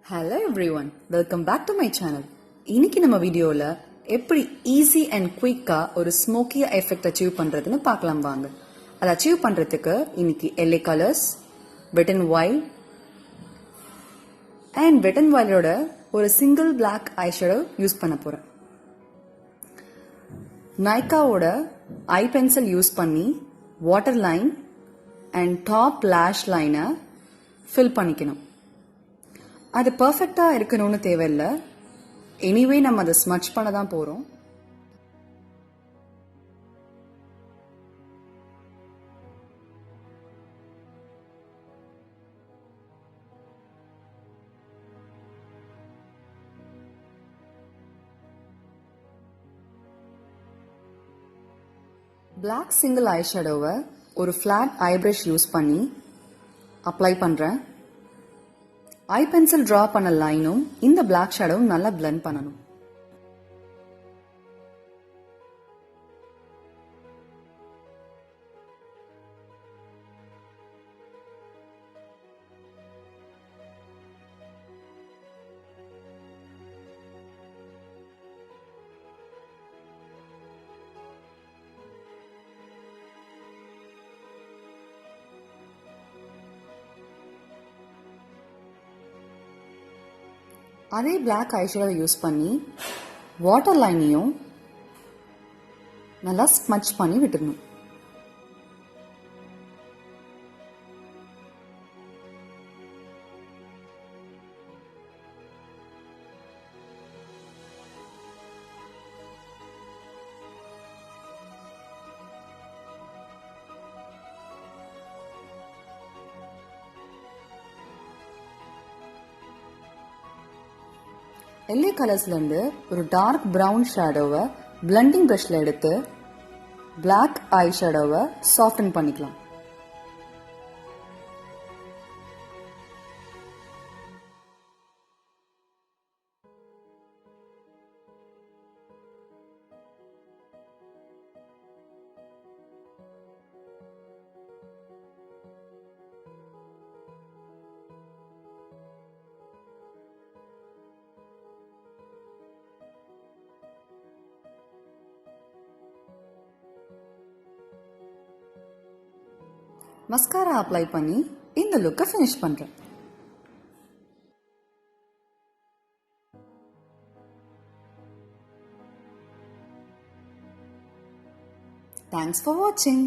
Hello everyone, welcome back to my channel. இன்னைக்கு நம்ம வீடியோல எப்படி ஈஸி அண்ட் குயிக்கா ஒரு ஸ்மோக்கி எஃபெக்ட் அச்சீவ் பண்றதுன்னு பார்க்கலாம் வாங்க. அதை அச்சீவ் பண்றதுக்கு இன்னைக்கு LA Colors, Wet and Wild and Wet and வைல்டோட ஒரு single black eye shadow use பண்ண போறேன். நைக்காவோட ஐ பென்சில் யூஸ் பண்ணி water line and top lash லைனை ஃபில் பண்ணிக்கணும். அது பர்ஃபெக்டா இருக்கணும்னு தேவையில்லை. எனிவே நம்ம அதை ஸ்மட்ச் பண்ண தான் போறோம். பிளாக் சிங்கிள் ஐ ஷேடோவை ஒரு ஃபிளாட் ஐ பிரஷ் யூஸ் பண்ணி அப்ளை பண்றேன். ஐ பென்சில் டிரா பண்ண லைனும் இந்த பிளாக் ஷேடோவும் நல்லா பிளெண்ட் பண்ணணும். அதே பிளாக் ஐஷேடோ யூஸ் பண்ணி வாட்டர் லைனையும் நல்லா ஸ்மட்ச் பண்ணி விட்டுடணும். LA கலர்ஸ்ல இருந்து ஒரு டார்க் பிரவுன் ஷேடோவை பிளண்டிங் பிரஷ்ல எடுத்து பிளாக் ஐ ஷேடோவை சாஃப்டன் பண்ணிக்கலாம். மஸ்காரா அப்ளை பண்ணி இந்த லுக்கை ஃபினிஷ் பண்றேன். Thanks for watching.